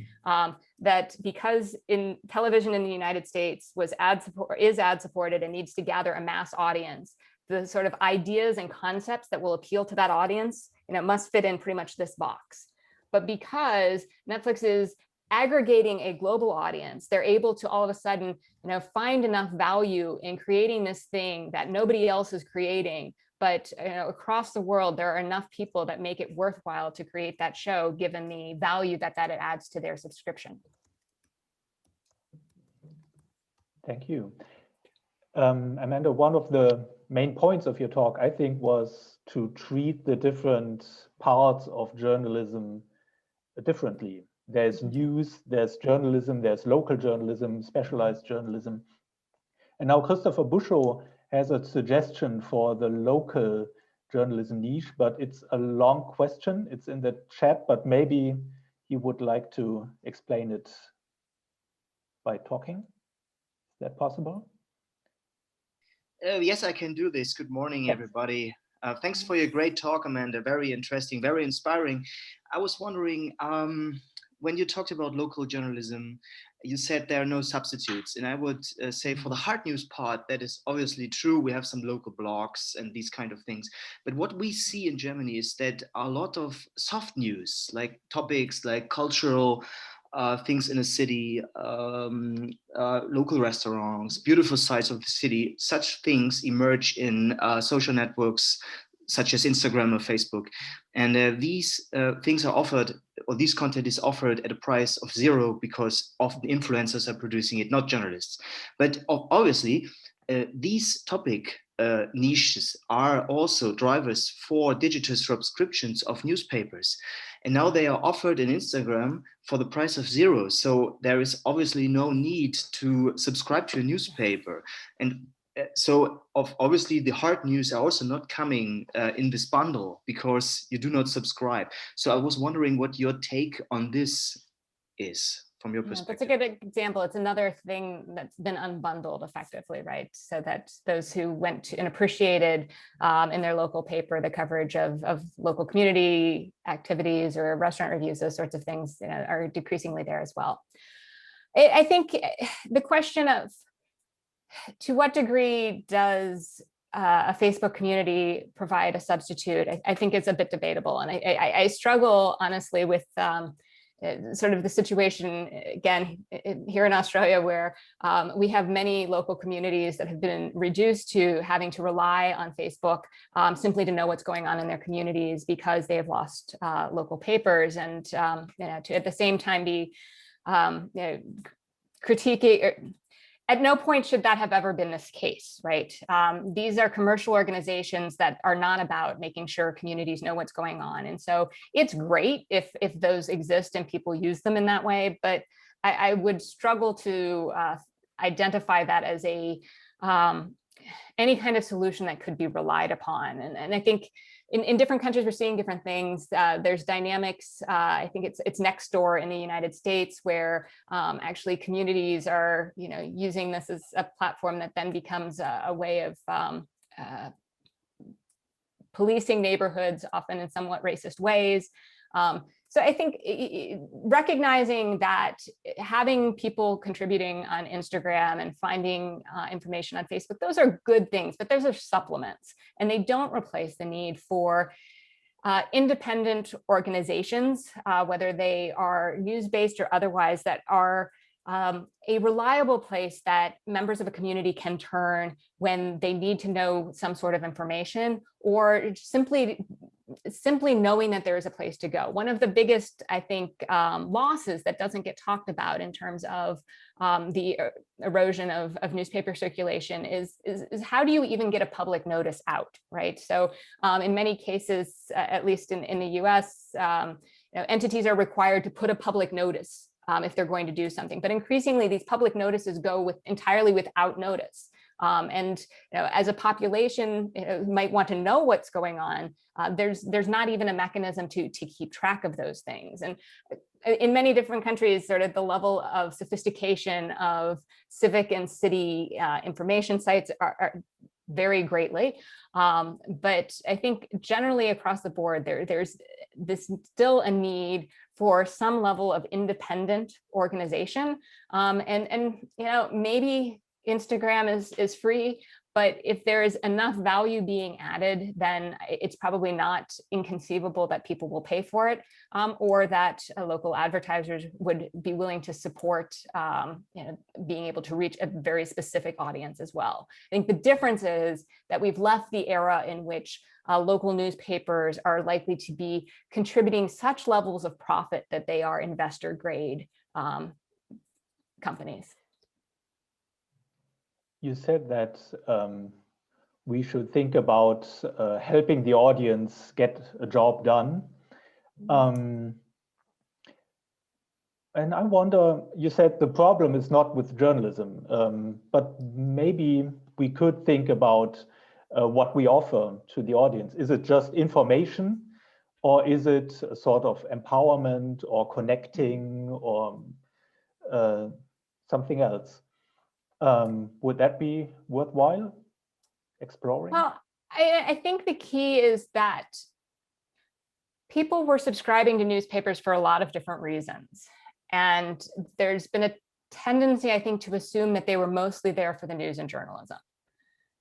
That because in television in the United States is ad supported and needs to gather a mass audience, the sort of ideas and concepts that will appeal to that audience, must fit in pretty much this box. But because Netflix is aggregating a global audience, they're able to all of a sudden, find enough value in creating this thing that nobody else is creating. But across the world, there are enough people that make it worthwhile to create that show, given the value that it adds to their subscription. Thank you. Amanda, one of the main points of your talk, I think, was to treat the different parts of journalism differently. There's news, there's journalism, there's local journalism, specialized journalism. And now Christopher Buschow has a suggestion for the local journalism niche, but it's a long question. It's in the chat, but maybe he would like to explain it by talking. Is that possible? Yes, I can do this. Good morning, everybody. Thanks for your great talk, Amanda. Very interesting, very inspiring. I was wondering, when you talked about local journalism, you said there are no substitutes. And I would say for the hard news part, that is obviously true. We have some local blogs and these kind of things. But what we see in Germany is that a lot of soft news, like topics like cultural things in a city, local restaurants, beautiful sides of the city, such things emerge in social networks such as Instagram or Facebook. And these things are offered, or this content is offered at a price of zero because often influencers are producing it, not journalists. But obviously, these topic niches are also drivers for digital subscriptions of newspapers. And now they are offered in Instagram for the price of zero. So there is obviously no need to subscribe to a newspaper. And so obviously the hard news are also not coming in this bundle because you do not subscribe. So I was wondering what your take on this is from your perspective. That's a good example. It's another thing that's been unbundled effectively, right? So that those who went to and appreciated in their local paper the coverage of local community activities or restaurant reviews, those sorts of things, you know, are decreasingly there as well. I think the question of to what degree does a Facebook community provide a substitute, I think it's a bit debatable. And I struggle honestly with sort of the situation, again, here in Australia, where we have many local communities that have been reduced to having to rely on Facebook simply to know what's going on in their communities because they have lost local papers, and you know, to at the same time be you know, critiquing. At no point should that have ever been this case, right? These are commercial organizations that are not about making sure communities know what's going on. And so it's great if those exist and people use them in that way, but I would struggle to identify that as a any kind of solution that could be relied upon. And I think in different countries, we're seeing different things. There's dynamics. I think it's next door in the United States, where actually communities are, you know, using this as a platform that then becomes a way of policing neighborhoods, often in somewhat racist ways. So I think recognizing that having people contributing on Instagram and finding information on Facebook, those are good things, but those are supplements, and they don't replace the need for independent organizations, whether they are news-based or otherwise, that are a reliable place that members of a community can turn when they need to know some sort of information, or simply knowing that there is a place to go. One of the biggest, I think, losses that doesn't get talked about in terms of the erosion of newspaper circulation is how do you even get a public notice out, right? So in many cases, at least in the US, you know, entities are required to put a public notice if they're going to do something. But increasingly, these public notices go entirely without notice. And you know, as a population, you know, might want to know what's going on. There's not even a mechanism to keep track of those things. And in many different countries, sort of the level of sophistication of civic and city information sites are vary greatly. But I think generally across the board, there's still a need for some level of independent organization. And you know, maybe Instagram is free, but if there is enough value being added, then it's probably not inconceivable that people will pay for it, or that local advertisers would be willing to support you know, being able to reach a very specific audience as well. I think the difference is that we've left the era in which local newspapers are likely to be contributing such levels of profit that they are investor grade companies. You said that we should think about helping the audience get a job done. And I wonder, you said the problem is not with journalism, but maybe we could think about what we offer to the audience. Is it just information, or is it a sort of empowerment or connecting or something else? Would that be worthwhile exploring? Well, I think the key is that people were subscribing to newspapers for a lot of different reasons. And there's been a tendency, I think, to assume that they were mostly there for the news and journalism.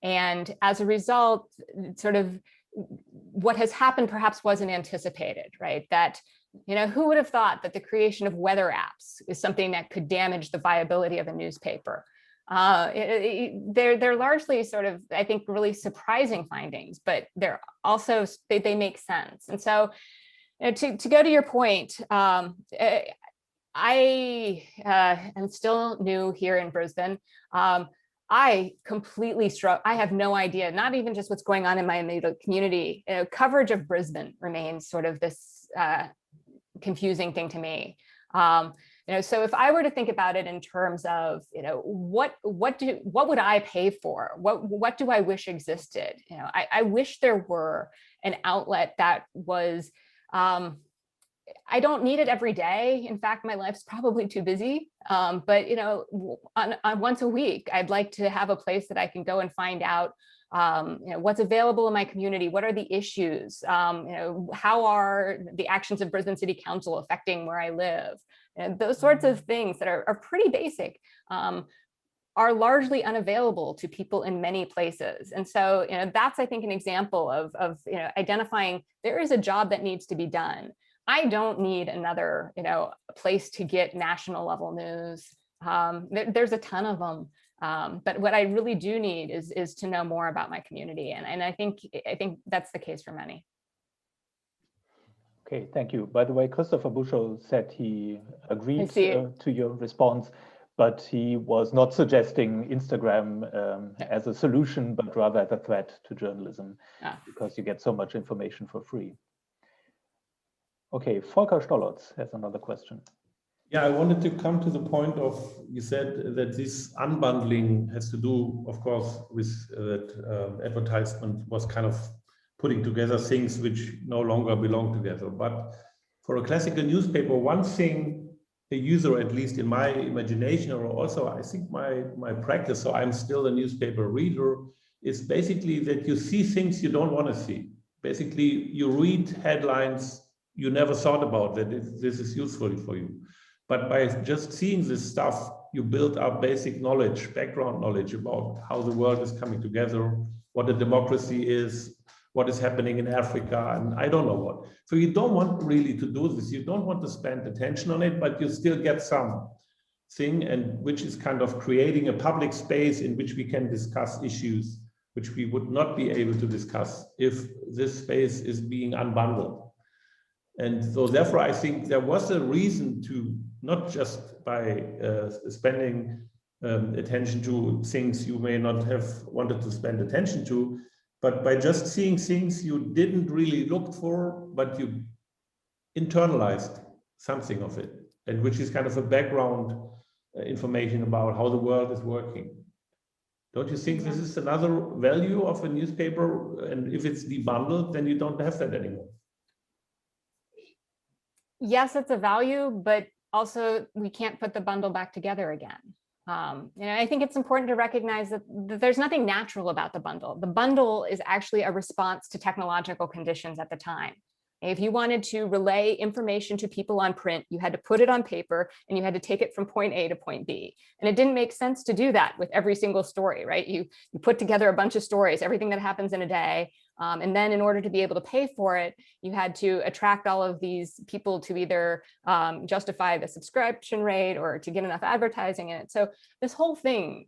And as a result, sort of what has happened perhaps wasn't anticipated, right? That, you know, who would have thought that the creation of weather apps is something that could damage the viability of a newspaper? They're largely sort of, I think, really surprising findings, but they're also, they make sense. And so, you know, to go to your point, I am still new here in Brisbane. I completely struggle. I have no idea, not even just what's going on in my immediate community. Coverage of Brisbane remains sort of this confusing thing to me. So if I were to think about it in terms of, what would I pay for? What do I wish existed? I wish there were an outlet that was, I don't need it every day. In fact, my life's probably too busy. But on once a week, I'd like to have a place that I can go and find out, what's available in my community. What are the issues? How are the actions of Brisbane City Council affecting where I live? And those sorts of things that are pretty basic. Are largely unavailable to people in many places. And so, that's, I think, an example of identifying there is a job that needs to be done. I don't need another, place to get national level news. There's a ton of them. But what I really do need is to know more about my community. And I think that's the case for many. Okay, thank you. By the way, Christopher Bushel said he agreed to your response, but he was not suggesting Instagram as a solution, but rather as a threat to journalism, because you get so much information for free. Okay, Volker Stolotz has another question. Yeah, I wanted to come to the point of, you said that this unbundling has to do, of course, with that advertisement was kind of putting together things which no longer belong together. But for a classical newspaper, one thing a user, at least in my imagination, or also I think my practice, so I'm still a newspaper reader, is basically that you see things you don't want to see. Basically, you read headlines you never thought about that this is useful for you. But by just seeing this stuff, you build up basic knowledge, background knowledge about how the world is coming together, what a democracy is, what is happening in Africa, and I don't know what. So you don't want really to do this. You don't want to spend attention on it, but you still get something, and which is kind of creating a public space in which we can discuss issues which we would not be able to discuss if this space is being unbundled. And so therefore, I think there was a reason to, not just by spending attention to things you may not have wanted to spend attention to, but by just seeing things you didn't really look for, but you internalized something of it, and which is kind of a background information about how the world is working. Don't you think this is another value of a newspaper? And if it's debundled, then you don't have that anymore. Yes, it's a value, but also we can't put the bundle back together again. I think it's important to recognize that there's nothing natural about the bundle. The bundle is actually a response to technological conditions at the time. If you wanted to relay information to people on print, you had to put it on paper and you had to take it from point A to point B. And it didn't make sense to do that with every single story, right? You put together a bunch of stories, everything that happens in a day. And then in order to be able to pay for it, you had to attract all of these people to either justify the subscription rate or to get enough advertising in it. So this whole thing,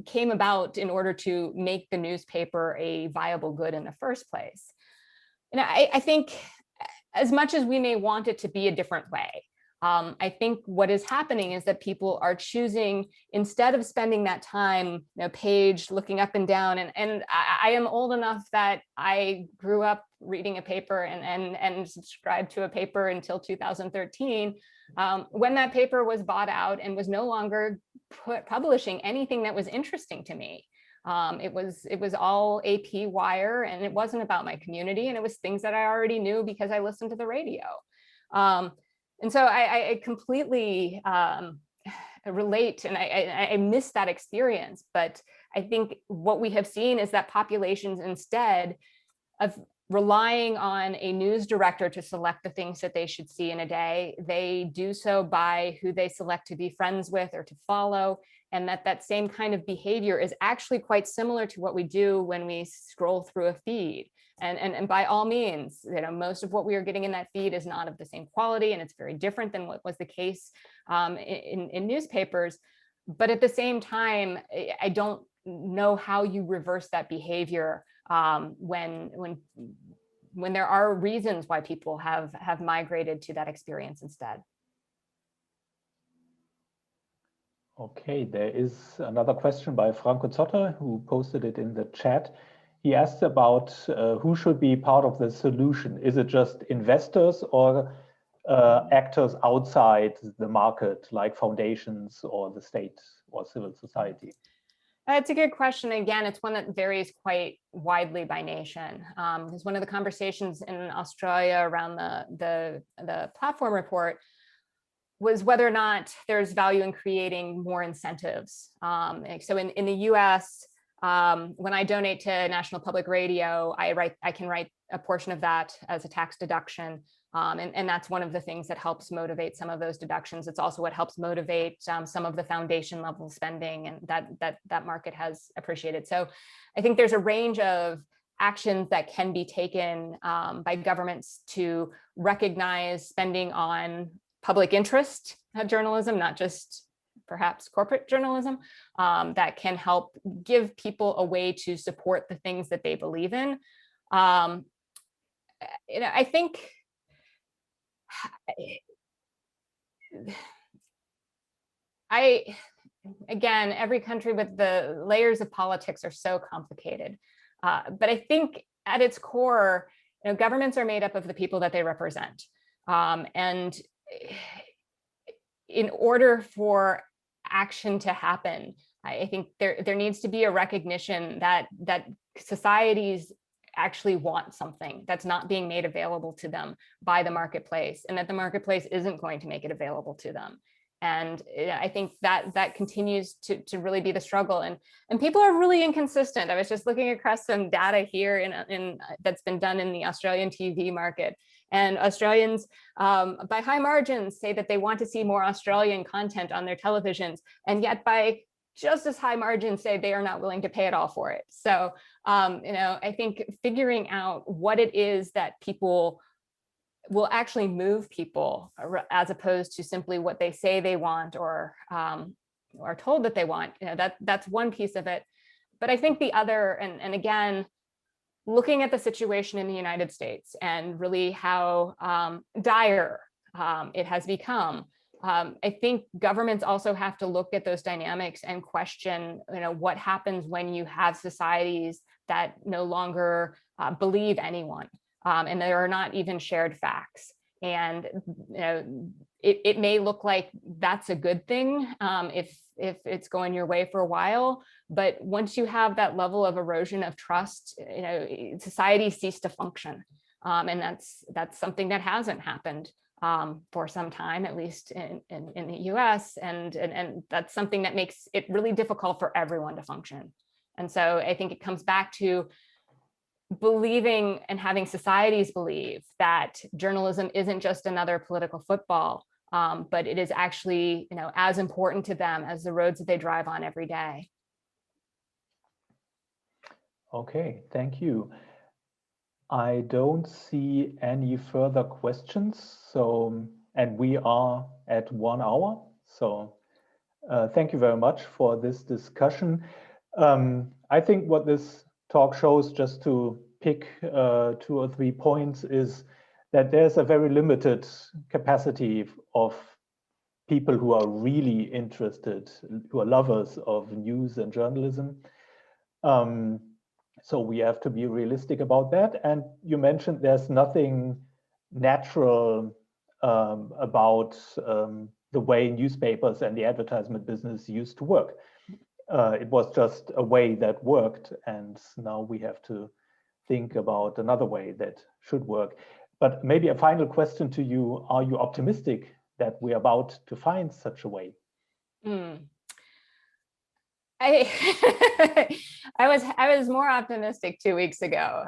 came about in order to make the newspaper a viable good in the first place. I think as much as we may want it to be a different way, I think what is happening is that people are choosing, instead of spending that time, page looking up and down, and I am old enough that I grew up reading a paper and subscribed to a paper until 2013, when that paper was bought out and was no longer publishing anything that was interesting to me. It was all AP wire, and it wasn't about my community, and it was things that I already knew because I listened to the radio. And so I completely relate, and I miss that experience. But I think what we have seen is that populations, instead of relying on a news director to select the things that they should see in a day, they do so by who they select to be friends with or to follow. And that same kind of behavior is actually quite similar to what we do when we scroll through a feed. And by all means, most of what we are getting in that feed is not of the same quality, and it's very different than what was the case in newspapers. But at the same time, I don't know how you reverse that behavior when there are reasons why people have migrated to that experience instead. Okay, there is another question by Franco Zotter, who posted it in the chat. He asked about who should be part of the solution. Is it just investors or actors outside the market, like foundations or the state or civil society? It's a good question. Again, it's one that varies quite widely by nation. Because one of the conversations in Australia around the platform report was whether or not there's value in creating more incentives. So in the US, when I donate to National Public Radio, I can write a portion of that as a tax deduction. And that's one of the things that helps motivate some of those deductions. It's also what helps motivate some of the foundation level spending, and that market has appreciated. So I think there's a range of actions that can be taken by governments to recognize spending on public interest journalism, not just perhaps corporate journalism, that can help give people a way to support the things that they believe in. I think again, every country with the layers of politics are so complicated. But I think at its core, governments are made up of the people that they represent. And in order for action to happen, I think there needs to be a recognition that societies actually want something that's not being made available to them by the marketplace, and that the marketplace isn't going to make it available to them. And I think that continues to really be the struggle, and people are really inconsistent. I was just looking across some data here in that's been done in the Australian TV market, and Australians by high margins say that they want to see more Australian content on their televisions, and yet by just as high margins say they are not willing to pay it all for it. So I think figuring out what it is that people will actually move people, as opposed to simply what they say they want or are told that they want, that's one piece of it. But I think the other, and again, looking at the situation in the United States and really how dire it has become, I think governments also have to look at those dynamics and question, what happens when you have societies that no longer believe anyone, and there are not even shared facts. And it may look like that's a good thing if it's going your way for a while, but once you have that level of erosion of trust, society cease to function, and that's something that hasn't happened for some time, at least in the US, and that's something that makes it really difficult for everyone to function. And so I think it comes back to believing and having societies believe that journalism isn't just another political football, but it is actually as important to them as the roads that they drive on every day. Okay, thank you. I don't see any further questions. So, and we are at 1 hour. So thank you very much for this discussion. I think what this talk shows, just to pick 2 or 3 points, is that there's a very limited capacity of people who are really interested, who are lovers of news and journalism. So we have to be realistic about that. And you mentioned there's nothing natural about the way newspapers and the advertisement business used to work. It was just a way that worked, and now we have to think about another way that should work. But maybe a final question to you: are you optimistic that we're about to find such a way? I was more optimistic 2 weeks ago.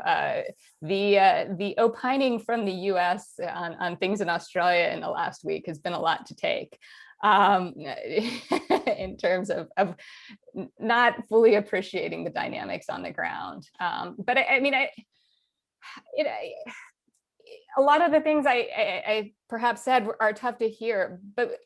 The opining from the US on things in Australia in the last week has been a lot to take, in terms of not fully appreciating the dynamics on the ground. But a lot of the things I perhaps said are tough to hear, but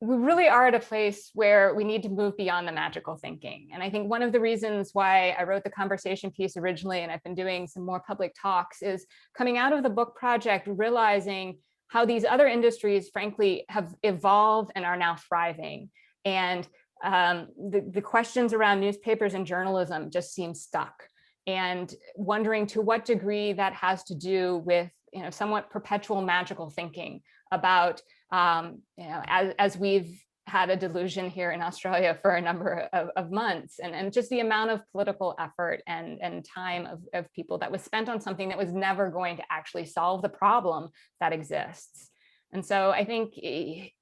we really are at a place where we need to move beyond the magical thinking. And I think one of the reasons why I wrote the conversation piece originally, and I've been doing some more public talks, is coming out of the book project, realizing how these other industries, frankly, have evolved and are now thriving. And the questions around newspapers and journalism just seem stuck, and wondering to what degree that has to do with somewhat perpetual magical thinking about as we've had a delusion here in Australia for a number of months, and just the amount of political effort and time of people that was spent on something that was never going to actually solve the problem that exists. And so I think it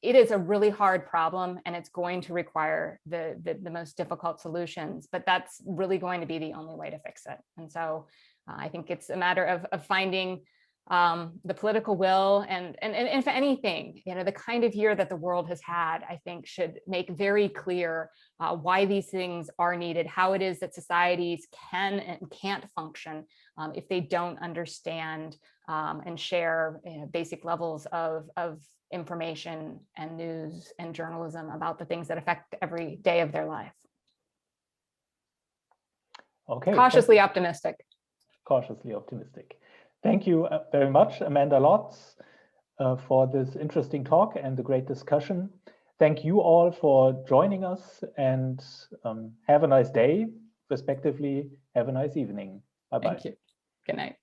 is a really hard problem, and it's going to require the most difficult solutions, but that's really going to be the only way to fix it. And so I think it's a matter of finding the political will, and if anything, the kind of year that the world has had, I think should make very clear why these things are needed, how it is that societies can and can't function if they don't understand and share basic levels of information and news and journalism about the things that affect every day of their life. Okay. Cautiously optimistic. Cautiously optimistic. Thank you very much, Amanda Lotz, for this interesting talk and the great discussion. Thank you all for joining us, and have a nice day, respectively. Have a nice evening. Bye-bye. Thank you. Good night.